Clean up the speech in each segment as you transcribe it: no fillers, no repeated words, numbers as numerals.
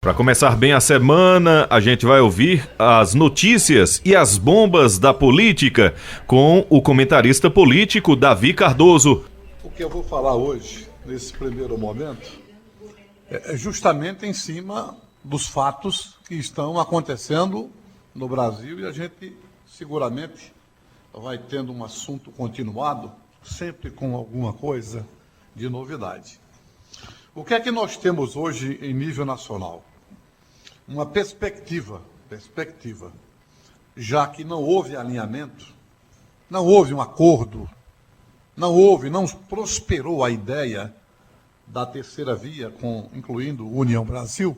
Para começar bem a semana, a gente vai ouvir as notícias e as bombas da política com o comentarista político Davi Cardoso. O que eu vou falar hoje, nesse primeiro momento, é justamente em cima dos fatos que estão acontecendo no Brasil, e a gente seguramente vai tendo um assunto continuado, sempre com alguma coisa de novidade. O que é que nós temos hoje em nível nacional? Uma perspectiva, já que não houve alinhamento, não houve um acordo, não prosperou a ideia da terceira via, incluindo União Brasil.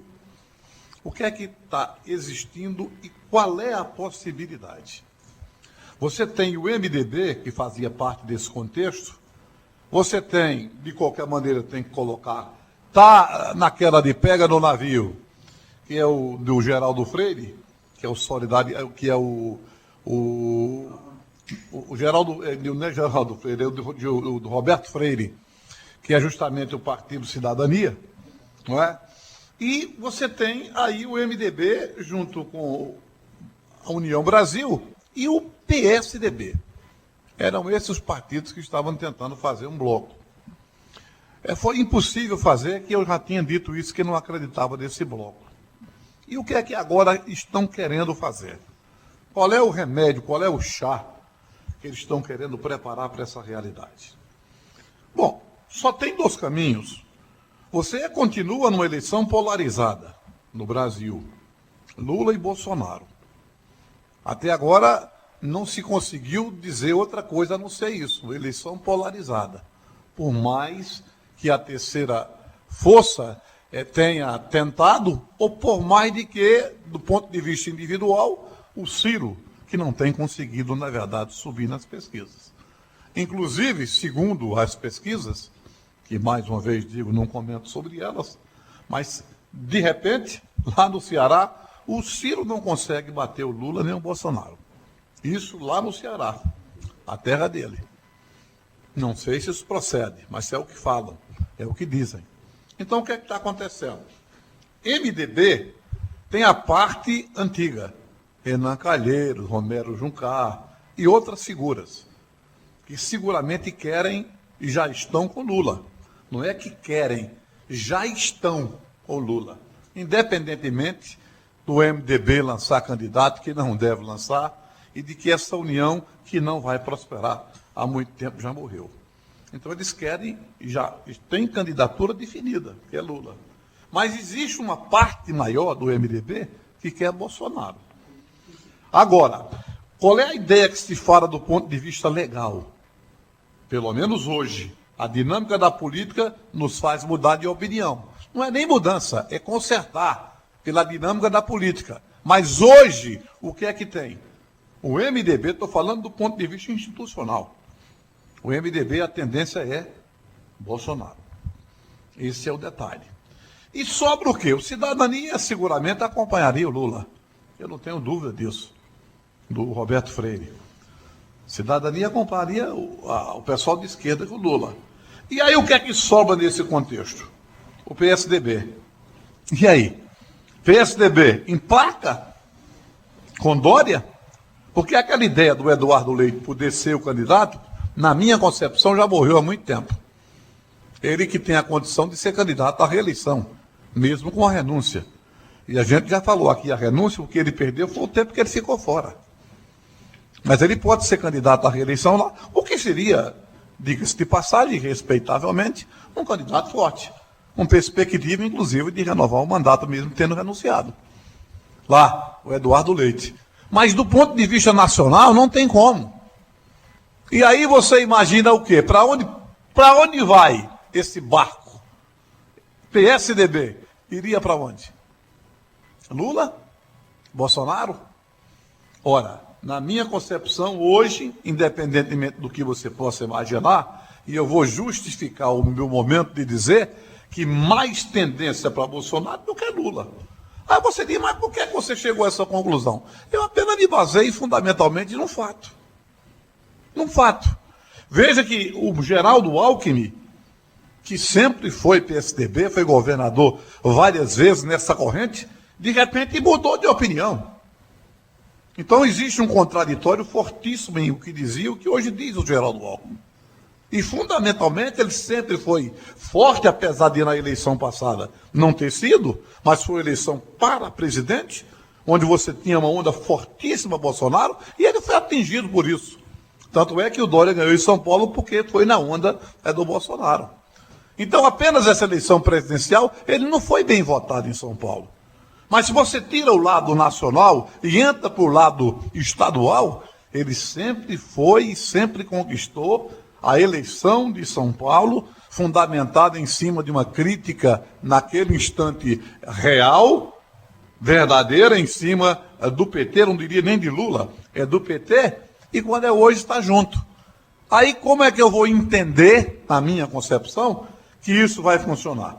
O que é que está existindo e qual é a possibilidade? Você tem o MDB, que fazia parte desse contexto, você tem, de qualquer maneira, tem que colocar, está naquela de pega no navio, que é o do Geraldo Freire, que é o Solidário, que é o Geraldo, não é Geraldo Freire, é o do Roberto Freire, que é justamente o Partido Cidadania, não é? E você tem aí o MDB junto com a União Brasil e o PSDB. Eram esses os partidos que estavam tentando fazer um bloco. Foi impossível fazer, que eu já tinha dito isso, que não acreditava nesse bloco. E o que é que agora estão querendo fazer? Qual é o remédio, qual é o chá que eles estão querendo preparar para essa realidade? Bom, só tem dois caminhos. Você continua numa eleição polarizada no Brasil, Lula e Bolsonaro. Até agora não se conseguiu dizer outra coisa a não ser isso, eleição polarizada. Por mais que a terceira força tenha tentado, ou por mais de que, do ponto de vista individual, o Ciro, que não tem conseguido, na verdade, subir nas pesquisas. Inclusive, segundo as pesquisas, que mais uma vez digo, não comento sobre elas, mas, de repente, lá no Ceará, o Ciro não consegue bater o Lula nem o Bolsonaro. Isso lá no Ceará, a terra dele. Não sei se isso procede, mas é o que falam, é o que dizem. Então, o que é que está acontecendo? MDB tem a parte antiga, Renan Calheiros, Romero Juncá e outras figuras, que seguramente querem e já estão com Lula. Não é que querem, já estão com Lula. Independentemente do MDB lançar candidato, que não deve lançar, e de que essa união, que não vai prosperar, há muito tempo já morreu. Então eles querem, já tem candidatura definida, que é Lula. Mas existe uma parte maior do MDB que quer Bolsonaro. Agora, qual é a ideia que se fala do ponto de vista legal? Pelo menos hoje, a dinâmica da política nos faz mudar de opinião. Não é nem mudança, é consertar pela dinâmica da política. Mas hoje, o que é que tem? O MDB, estou falando do ponto de vista institucional. O MDB, a tendência é Bolsonaro. Esse é o detalhe. E sobra o quê? O Cidadania seguramente acompanharia o Lula. Eu não tenho dúvida disso, do Roberto Freire. Cidadania acompanharia o pessoal de esquerda com o Lula. E aí o que é que sobra nesse contexto? O PSDB. E aí? PSDB emplaca com Dória? Porque aquela ideia do Eduardo Leite poder ser o candidato, na minha concepção, já morreu há muito tempo. Ele que tem a condição de ser candidato à reeleição, mesmo com a renúncia. E a gente já falou aqui, a renúncia, o que ele perdeu foi o tempo que ele ficou fora. Mas ele pode ser candidato à reeleição lá, o que seria, diga-se de passagem, respeitavelmente, um candidato forte. Com perspectiva, inclusive, de renovar o mandato mesmo tendo renunciado. Lá, o Eduardo Leite. Mas do ponto de vista nacional, não tem como. E aí você imagina o quê? Para onde vai esse barco? PSDB iria para onde? Lula? Bolsonaro? Ora, na minha concepção, hoje, independentemente do que você possa imaginar, e eu vou justificar o meu momento de dizer que mais tendência para Bolsonaro do que Lula. Aí você diz, mas por que você chegou a essa conclusão? Eu apenas me baseei fundamentalmente num fato. Num fato. Veja que o Geraldo Alckmin, que sempre foi PSDB, foi governador várias vezes nessa corrente, de repente mudou de opinião. Então existe um contraditório fortíssimo em o que dizia e o que hoje diz o Geraldo Alckmin. E fundamentalmente ele sempre foi forte, apesar de na eleição passada não ter sido, mas foi uma eleição para presidente, onde você tinha uma onda fortíssima Bolsonaro, e ele foi atingido por isso. Tanto é que o Dória ganhou em São Paulo porque foi na onda do Bolsonaro. Então apenas essa eleição presidencial, ele não foi bem votado em São Paulo. Mas se você tira o lado nacional e entra para o lado estadual, ele sempre foi e sempre conquistou a eleição de São Paulo, fundamentada em cima de uma crítica, naquele instante, real, verdadeira, em cima do PT, não diria nem de Lula, é do PT, e quando é hoje está junto. Aí como é que eu vou entender, na minha concepção, que isso vai funcionar?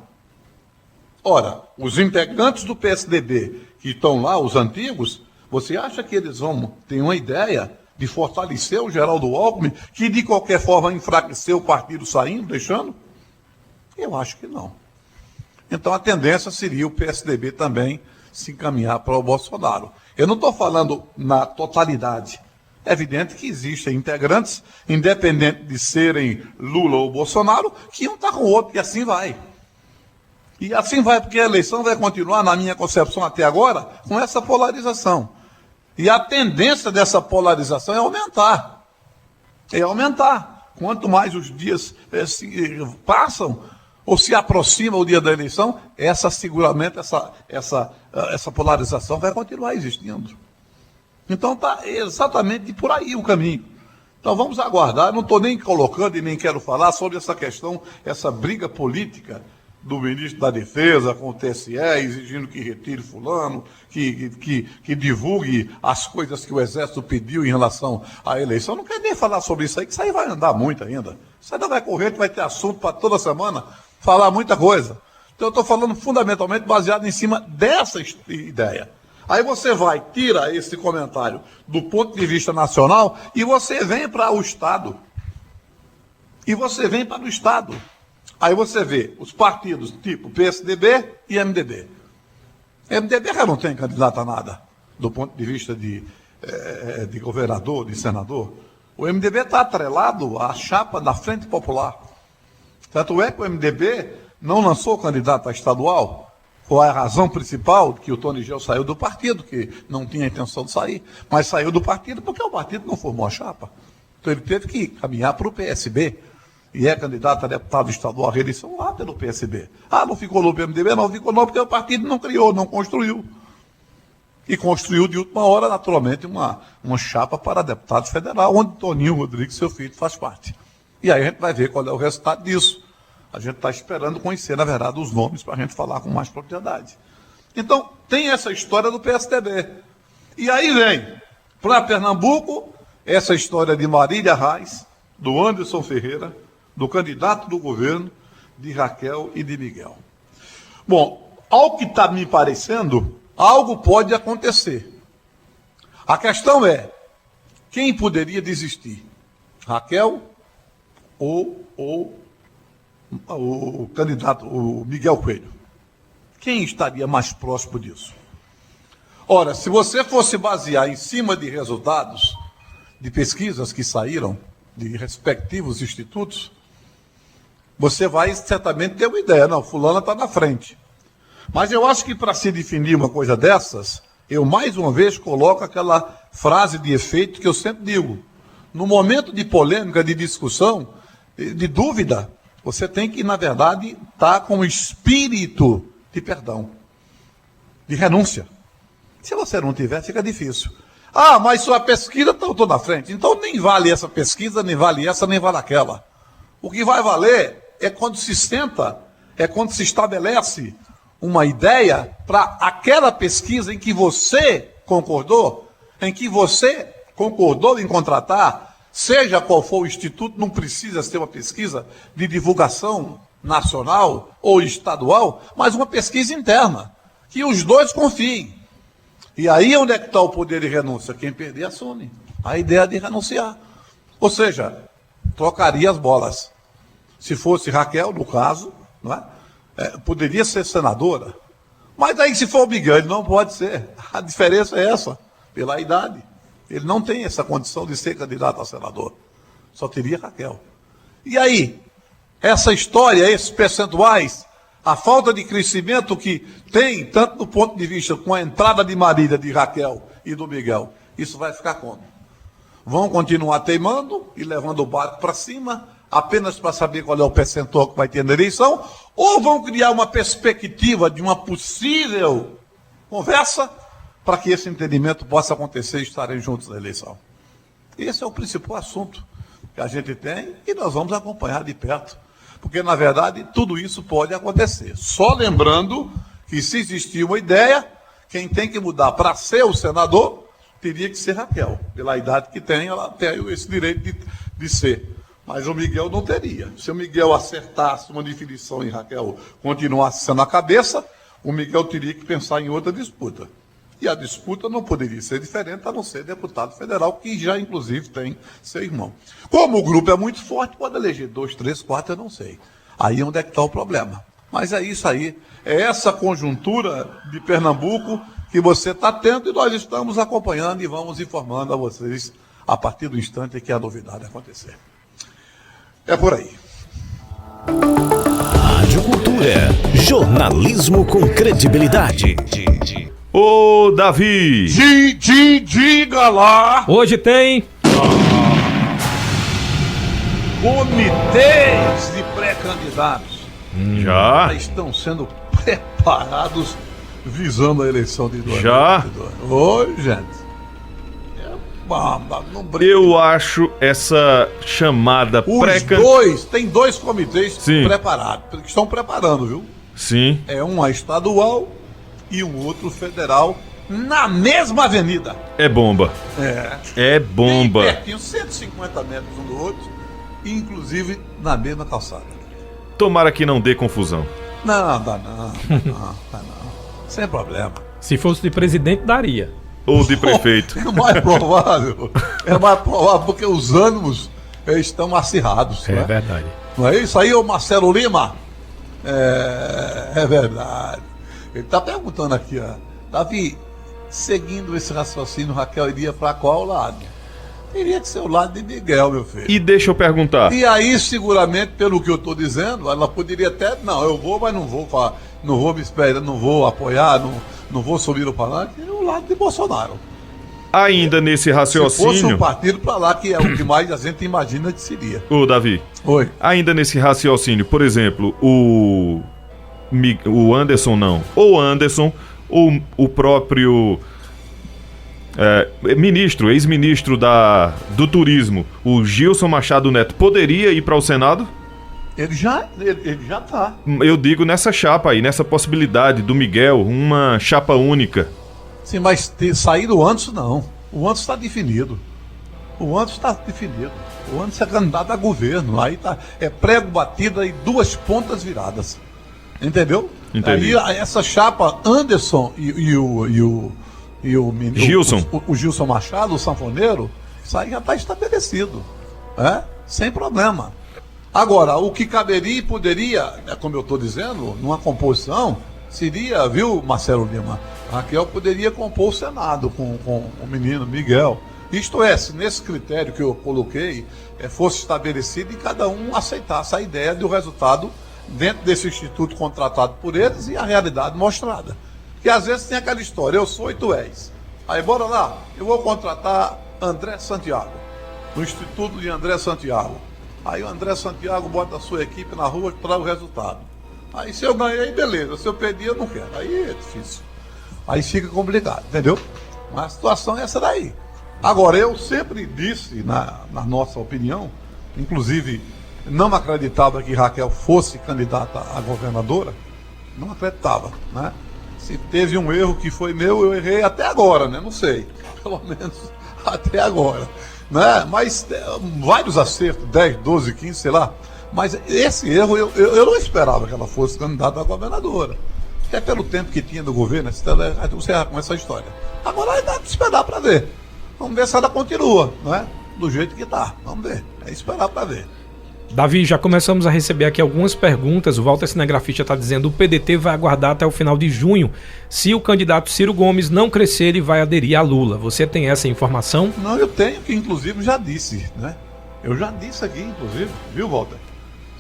Ora, os integrantes do PSDB que estão lá, os antigos, você acha que eles vão ter uma ideia de fortalecer o Geraldo Alckmin, que de qualquer forma enfraqueceu o partido saindo, deixando? Eu acho que não. Então a tendência seria o PSDB também se encaminhar para o Bolsonaro. Eu não estou falando na totalidade. É evidente que existem integrantes, independente de serem Lula ou Bolsonaro, que um está com o outro, e assim vai. E assim vai, porque a eleição vai continuar, na minha concepção até agora, com essa polarização. E a tendência dessa polarização é aumentar. É aumentar. Quanto mais os dias se passam, ou se aproxima o dia da eleição, seguramente essa polarização vai continuar existindo. Então está exatamente por aí o caminho. Então vamos aguardar. Não estou nem colocando e nem quero falar sobre essa questão, essa briga política do ministro da Defesa com o TSE, exigindo que retire fulano, que divulgue as coisas que o Exército pediu em relação à eleição. Não quero nem falar sobre isso aí, que isso aí vai andar muito ainda. Isso ainda vai correr, vai ter assunto para toda semana, falar muita coisa. Então eu estou falando fundamentalmente baseado em cima dessa ideia. Aí você vai, tira esse comentário do ponto de vista nacional e você vem para o Estado. E você vem para o Estado. Aí você vê os partidos tipo PSDB e MDB. MDB já não tem candidato a nada, do ponto de vista de governador, de senador. O MDB está atrelado à chapa da Frente Popular. Tanto é que o MDB não lançou candidato a estadual. Qual é a razão principal que o Tony Gel saiu do partido, que não tinha intenção de sair, mas saiu do partido porque o partido não formou a chapa. Então ele teve que caminhar para o PSB. E é candidato a deputado estadual à reeleição lá pelo PSB. Ah, não ficou no PMDB? Não ficou não, porque o partido não criou, não construiu. E construiu de última hora, naturalmente, uma chapa para deputado federal, onde Toninho Rodrigues, seu filho, faz parte. E aí a gente vai ver qual é o resultado disso. A gente está esperando conhecer, na verdade, os nomes para a gente falar com mais propriedade. Então, tem essa história do PSDB. E aí vem, para Pernambuco, essa história de Marília Reis, do Anderson Ferreira, do candidato do governo, de Raquel e de Miguel. Bom, ao que está me parecendo, algo pode acontecer. A questão é, quem poderia desistir? Raquel ou o candidato, o Miguel Coelho? Quem estaria mais próximo disso? Ora, se você fosse basear em cima de resultados de pesquisas que saíram de respectivos institutos, você vai certamente ter uma ideia. Não, fulana está na frente. Mas eu acho que para se definir uma coisa dessas, eu mais uma vez coloco aquela frase de efeito que eu sempre digo. No momento de polêmica, de discussão, de dúvida, você tem que, na verdade, estar com o espírito de perdão, de renúncia. Se você não tiver, fica difícil. Ah, mas sua pesquisa está toda na frente. Então nem vale essa pesquisa, nem vale essa, nem vale aquela. O que vai valer é quando se senta, é quando se estabelece uma ideia para aquela pesquisa em que você concordou em contratar, seja qual for o instituto, não precisa ser uma pesquisa de divulgação nacional ou estadual, mas uma pesquisa interna, que os dois confiem. E aí onde é que está o poder de renúncia? Quem perder, assume a ideia de renunciar. Ou seja, trocaria as bolas. se fosse Raquel, no caso, não é? Poderia ser senadora. Mas aí, se for o Miguel, ele não pode ser. A diferença é essa, pela idade. Ele não tem essa condição de ser candidato a senador. Só teria Raquel. E aí, essa história, esses percentuais, a falta de crescimento que tem, tanto do ponto de vista com a entrada de Marília, de Raquel e do Miguel, isso vai ficar como? Vão continuar teimando e levando o barco para cima, apenas para saber qual é o percentual que vai ter na eleição, ou vão criar uma perspectiva de uma possível conversa para que esse entendimento possa acontecer e estarem juntos na eleição. Esse é o principal assunto que a gente tem e nós vamos acompanhar de perto. Porque, na verdade, tudo isso pode acontecer. Só lembrando que, se existir uma ideia, quem tem que mudar para ser o senador teria que ser Raquel. Pela idade que tem, ela tem esse direito de ser. Mas o Miguel não teria. Se o Miguel acertasse uma definição e Raquel continuasse sendo a cabeça, o Miguel teria que pensar em outra disputa. E a disputa não poderia ser diferente, a não ser deputado federal, que já, inclusive, tem seu irmão. Como o grupo é muito forte, pode eleger 2, 3, 4, eu não sei. Aí onde é que está o problema. Mas é isso aí. É essa conjuntura de Pernambuco que você está tendo e nós estamos acompanhando e vamos informando a vocês a partir do instante que a novidade acontecer. É por aí. Rádio Cultura. Jornalismo com credibilidade. Ô, Davi! Diga lá! Hoje tem comitês de pré-candidatos. Já? Estão sendo preparados visando a eleição de 2022. Já? Oi, gente. Não brinca. Eu acho essa chamada Tem dois comitês Sim. preparados, que estão preparando, viu? Sim. É um estadual e um outro federal na mesma avenida. É bomba. É Bem bomba. pertinho, 150 metros um do outro, inclusive na mesma calçada. Tomara que não dê confusão. Não, dá não. Sem problema. Se fosse de presidente, daria. Ou de prefeito. É mais provável. Porque os ânimos estão acirrados. É né? verdade. Não é isso aí, ô Marcelo Lima? É verdade. Ele está perguntando aqui, ó. Davi, seguindo esse raciocínio, Raquel iria para qual lado? Teria que ser o lado de Miguel, meu filho. E deixa eu perguntar. E aí, seguramente, pelo que eu estou dizendo, ela poderia até, não, eu vou, mas não vou me esperar, não vou apoiar, não vou subir o palanque, é o lado de Bolsonaro. Ainda nesse Se fosse raciocínio. um partido para lá, que é o que mais a gente imagina que seria. Ô, Davi. Oi. Ainda nesse raciocínio, por exemplo, o Anderson não. Ou Anderson, ou o próprio ex-ministro do turismo, o Gilson Machado Neto, poderia ir para o Senado? Ele já está. Eu digo nessa chapa aí, nessa possibilidade do Miguel, uma chapa única. Sim, mas sair do Anderson, não. O Anderson está definido. O Anderson é candidato a governo. Aí tá, é prego batido e duas pontas viradas. Entendeu? Entendi. Aí essa chapa Anderson e o Gilson. O Gilson Machado, o sanfoneiro, isso aí já está estabelecido. Sem problema. Agora, o que caberia e poderia, como eu estou dizendo, numa composição, seria, viu, Marcelo Lima? Raquel poderia compor o Senado com o menino Miguel. Isto é, se nesse critério que eu coloquei fosse estabelecido e cada um aceitasse a ideia do resultado dentro desse instituto contratado por eles e a realidade mostrada. Porque às vezes tem aquela história, eu sou e tu és. Aí bora lá, eu vou contratar André Santiago, no Instituto de André Santiago. Aí o André Santiago bota a sua equipe na rua para o resultado. Aí se eu ganhei, beleza. Se eu perdi, eu não quero. Aí é difícil. Aí fica complicado, entendeu? Mas a situação é essa daí. Agora, eu sempre disse, na nossa opinião, inclusive não acreditava que Raquel fosse candidata a governadora, não acreditava, né? Se teve um erro que foi meu, eu errei até agora, né? Não sei. Pelo menos até agora. Né? Mas vários acertos, 10, 12, 15, sei lá. Mas esse erro, eu não esperava que ela fosse candidata a governadora. Até pelo tempo que tinha do governo, você com essa história. Agora dá para esperar para ver. Vamos ver se ela continua, não é? Do jeito que está. Vamos ver. É esperar para ver. Davi, já começamos a receber aqui algumas perguntas. O Walter Cinegrafista está dizendo: o PDT vai aguardar até o final de junho. Se o candidato Ciro Gomes não crescer, ele vai aderir a Lula. Você tem essa informação? Não, eu tenho, que inclusive já disse, né? Eu já disse aqui, inclusive, viu, Walter?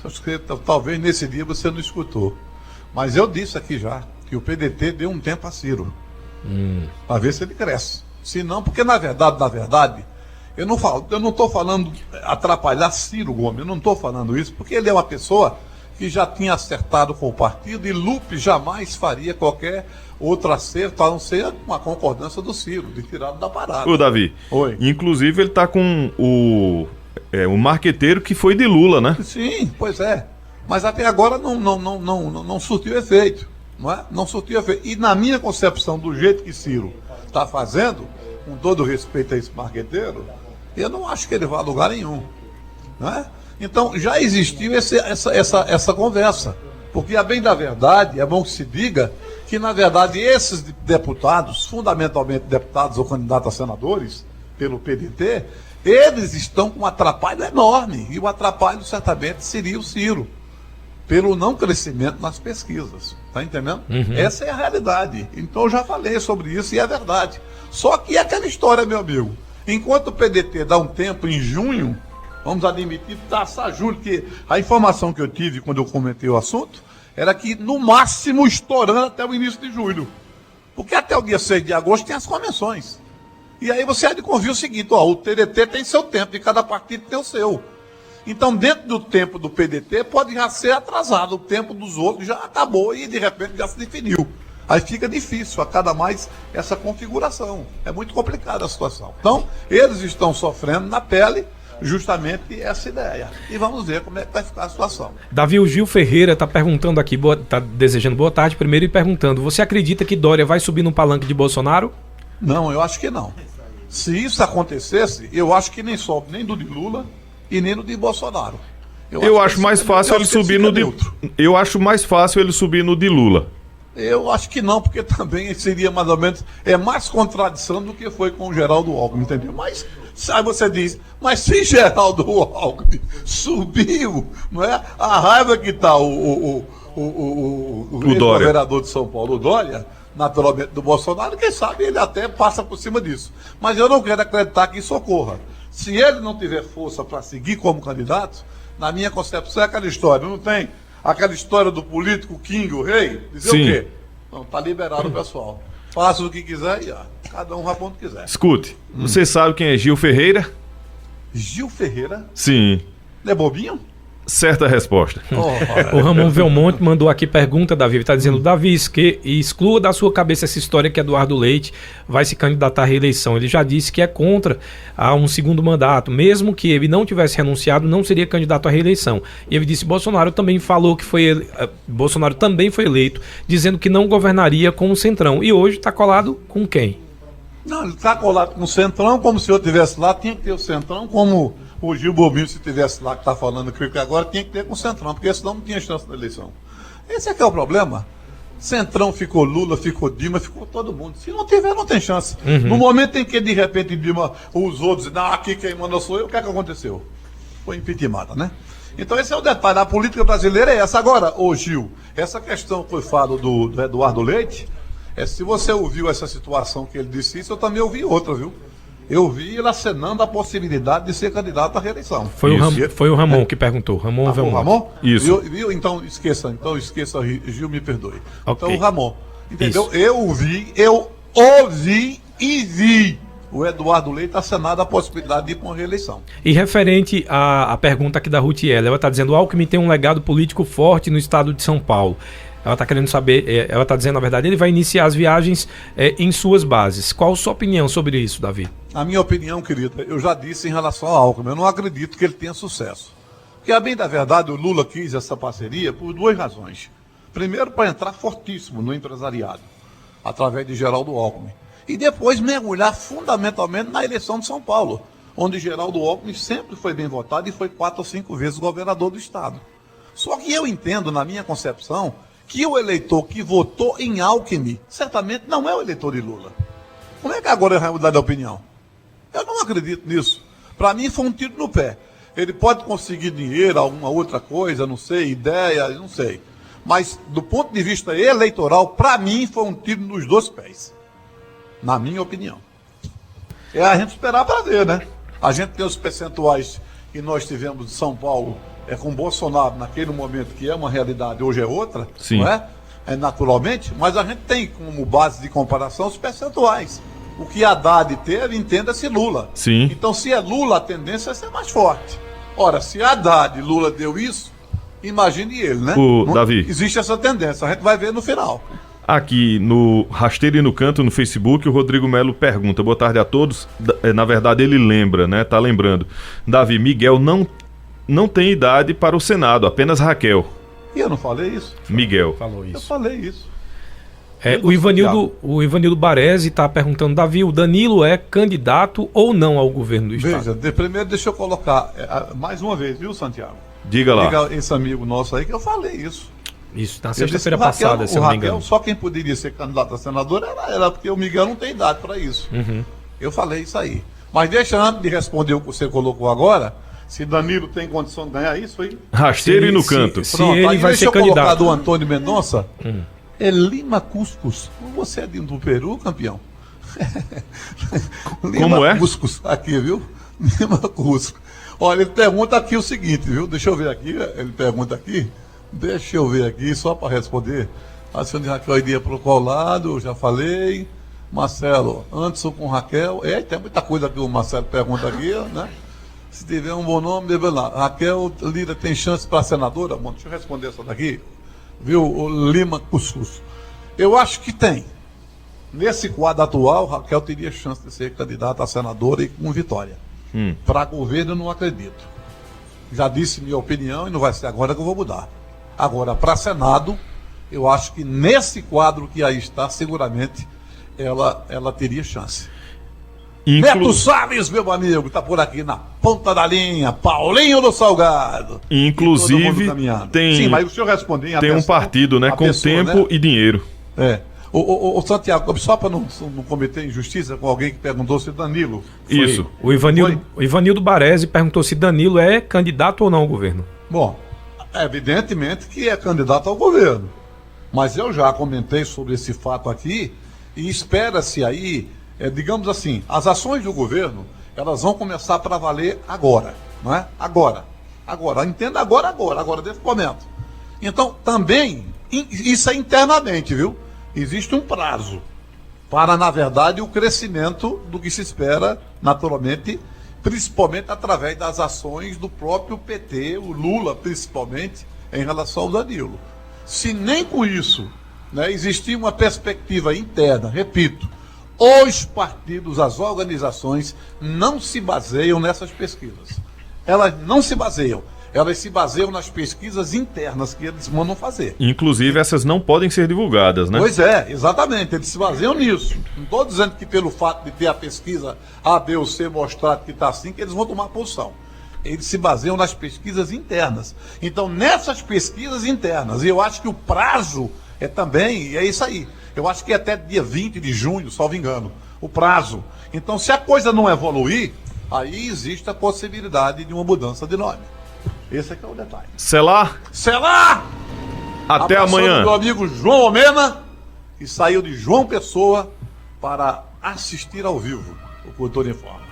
Acho que talvez nesse dia você não escutou. Mas eu disse aqui já que o PDT deu um tempo a Ciro. Para ver se ele cresce. Se não, porque na verdade, eu não estou falando atrapalhar Ciro Gomes, eu não estou falando isso, porque ele é uma pessoa que já tinha acertado com o partido e Lupe jamais faria qualquer outro acerto, a não ser uma concordância do Ciro, de tirado da parada. Ô, Davi, Oi. Inclusive ele tá com o marqueteiro que foi de Lula, né? Sim, pois é. Mas até agora não surtiu efeito. Não é? Não surtiu efeito. E na minha concepção, do jeito que Ciro está fazendo, com todo respeito a esse marqueteiro, eu não acho que ele vá a lugar nenhum. Não é? Então já existiu essa conversa. Porque, a bem da verdade, é bom que se diga que, na verdade, esses deputados, fundamentalmente deputados ou candidatos a senadores, pelo PDT, eles estão com um atrapalho enorme. E o atrapalho certamente seria o Ciro, pelo não crescimento nas pesquisas. Está entendendo? Essa é a realidade. Então eu já falei sobre isso e é verdade. Só que é aquela história, meu amigo. Enquanto o PDT dá um tempo em junho, vamos admitir, passar julho, que a informação que eu tive quando eu comentei o assunto era que no máximo estourando até o início de julho. Porque até o dia 6 de agosto tem as convenções. E aí você há de convir o seguinte: ó, o TDT tem seu tempo e cada partido tem o seu. Então, dentro do tempo do PDT, pode já ser atrasado. O tempo dos outros já acabou e, de repente, já se definiu. Aí fica difícil a cada mais essa configuração. É muito complicada a situação. Então, eles estão sofrendo na pele justamente essa ideia. E vamos ver como é que vai ficar a situação. Davi, o Gil Ferreira está perguntando aqui, está desejando boa tarde primeiro e perguntando: você acredita que Dória vai subir no palanque de Bolsonaro? Não, eu acho que não. Se isso acontecesse, eu acho que nem sobe nem do de Lula e nem no de Bolsonaro. Eu acho mais fácil ele subir no de... Eu acho mais fácil ele subir no de Lula. Eu acho que não, porque também seria mais ou menos... É mais contradição do que foi com o Geraldo Alckmin, entendeu? Mas aí você diz, mas se Geraldo Alckmin subiu, não é? A raiva que está o governador de São Paulo, o Dória, naturalmente do Bolsonaro, quem sabe ele até passa por cima disso. Mas eu não quero acreditar que isso ocorra. Se ele não tiver força para seguir como candidato, na minha concepção é aquela história. Não tem aquela história do político King, o rei? Dizer Sim. o quê? Não, tá liberado o pessoal. Faça o que quiser e cada um vai para onde quiser. Escute, você sabe quem é Gil Ferreira? Gil Ferreira? Sim. Não é bobinho? Certa resposta. O Ramon Velmonte mandou aqui pergunta, Davi. Ele está dizendo: Davi, exclua da sua cabeça essa história que Eduardo Leite vai se candidatar à reeleição. Ele já disse que é contra a um segundo mandato. Mesmo que ele não tivesse renunciado, não seria candidato à reeleição. E ele disse: Bolsonaro também falou que Bolsonaro também foi eleito, dizendo que não governaria com o Centrão. E hoje está colado com quem? Não, ele está colado com o Centrão, como se eu estivesse lá, tinha que ter o Centrão, como o Gil Bobinho, se estivesse lá, que está falando que agora, tinha que ter com o Centrão, porque senão não tinha chance da eleição. Esse é que é o problema. Centrão ficou Lula, ficou Dilma, ficou todo mundo. Se não tiver, não tem chance. No momento em que, de repente, Dilma, os outros dizem, aqui quem manda sou eu, o que é que aconteceu? Foi impeachmentada, né? Então esse é o detalhe, a política brasileira é essa. Agora, ô Gil, essa questão que foi falado do Eduardo Leite, se você ouviu essa situação que ele disse isso, eu também ouvi outra, viu? Eu vi ele acenando a possibilidade de ser candidato à reeleição. Foi o Ramon que perguntou. Ramon Velmonte. O Ramon? Isso. Viu? Então esqueça, Gil, me perdoe. Ok. Então o Ramon. Entendeu? Isso. Eu ouvi e vi o Eduardo Leite acenado a possibilidade de ir para uma reeleição. E referente à pergunta aqui da Rutiela, ela está dizendo: o Alckmin tem um legado político forte no estado de São Paulo. Ela está querendo saber, ela está dizendo, na verdade, ele vai iniciar as viagens em suas bases. Qual a sua opinião sobre isso, Davi? A minha opinião, querida, eu já disse em relação ao Alckmin, eu não acredito que ele tenha sucesso. Porque, a bem da verdade, o Lula quis essa parceria por duas razões. Primeiro, para entrar fortíssimo no empresariado, através de Geraldo Alckmin. E depois mergulhar fundamentalmente na eleição de São Paulo, onde Geraldo Alckmin sempre foi bem votado e foi 4 ou 5 vezes governador do estado. Só que eu entendo, na minha concepção, que o eleitor que votou em Alckmin certamente não é o eleitor de Lula. Como é que agora ele vai mudar de opinião? Eu não acredito nisso. Para mim foi um tiro no pé. Ele pode conseguir dinheiro, alguma outra coisa, não sei, ideia, não sei. Mas, do ponto de vista eleitoral, para mim, foi um tiro nos dois pés. Na minha opinião. É a gente esperar para ver, né? A gente tem os percentuais que nós tivemos de São Paulo com Bolsonaro naquele momento, que é uma realidade, hoje é outra, Sim. não é? Naturalmente, mas a gente tem como base de comparação os percentuais. O que Haddad teve, entenda-se Lula. Sim. Então, se é Lula, a tendência é ser mais forte. Ora, se Haddad e Lula deu isso, imagine ele, né? Davi. Existe essa tendência, a gente vai ver no final. Aqui no Rasteiro e no Canto, no Facebook, o Rodrigo Melo pergunta, boa tarde a todos. Na verdade, ele lembra, né? Tá lembrando. Davi, Miguel não tem idade para o Senado, apenas Raquel. E eu não falei isso? Miguel. Falou isso. Eu falei isso. O Ivanildo Baresi está perguntando, Davi, o Danilo é candidato ou não ao governo do Estado? Veja, primeiro deixa eu colocar mais uma vez, viu, Santiago? Diga lá. Diga esse amigo nosso aí que eu falei isso. Isso, na Eu sexta-feira disse que passada, se eu não me Raquel, engano. só quem poderia ser candidato a senador era porque o Miguel não tem idade para isso. Eu falei isso aí. Mas deixa, antes de responder o que você colocou agora, se Danilo tem condição de ganhar isso aí. Rasteiro e no Canto. Se ele aí vai deixa ser eu colocar candidato. do Antônio Mendonça. É Lima Cuscus. Você é do Peru, campeão? Como é? Cuscus, aqui, viu? Lima Cuscus. Olha, ele pergunta aqui o seguinte, viu? Deixa eu ver aqui. Ele pergunta aqui. Deixa eu ver aqui, só para responder. A senhora Raquel iria para qual lado? Eu já falei. Marcelo, Anderson com Raquel. Tem muita coisa que o Marcelo pergunta aqui, né? Se tiver um bom nome, deve lá. Raquel Lira tem chance para senadora? Bom, deixa eu responder essa daqui. Viu, o Lima Cuscus? Eu acho que tem. Nesse quadro atual, Raquel teria chance de ser candidata a senadora e com vitória. Para governo, eu não acredito. Já disse minha opinião e não vai ser agora que eu vou mudar. Agora, para Senado, eu acho que nesse quadro que aí está, seguramente ela teria chance. Neto Salles, meu amigo, está por aqui na ponta da linha. Paulinho do Salgado. Inclusive, Sim, mas o senhor respondeu tem um partido, né, com pessoa, tempo né? e dinheiro. O Santiago, só para não cometer injustiça com alguém que perguntou se Danilo. Isso. O Ivanildo Baresi perguntou se Danilo é candidato ou não ao governo. Bom, evidentemente que é candidato ao governo. Mas eu já comentei sobre esse fato aqui e espera-se aí, digamos assim, as ações do governo, elas vão começar para valer agora, não é? Agora, entenda agora, desse momento. Então, também, isso é internamente, viu? Existe um prazo para, na verdade, o crescimento do que se espera, naturalmente, principalmente através das ações do próprio PT, o Lula, principalmente, em relação ao Danilo. Se nem com isso, né, existir uma perspectiva interna, repito, os partidos, as organizações não se baseiam nessas pesquisas. Elas não se baseiam. Elas se baseiam nas pesquisas internas que eles mandam fazer. Inclusive, essas não podem ser divulgadas, né? Pois é, exatamente. Eles se baseiam nisso. Não estou dizendo que pelo fato de ter a pesquisa A, B ou C mostrado que está assim, que eles vão tomar posição. Eles se baseiam nas pesquisas internas. Então, nessas pesquisas internas, e eu acho que o prazo também, é isso aí. Eu acho que é até dia 20 de junho, salvo engano, o prazo. Então, se a coisa não evoluir, aí existe a possibilidade de uma mudança de nome. Esse aqui é o detalhe. Selar, até Abraçando amanhã. meu amigo João Omena, que saiu de João Pessoa para assistir ao vivo o Cultura Informa.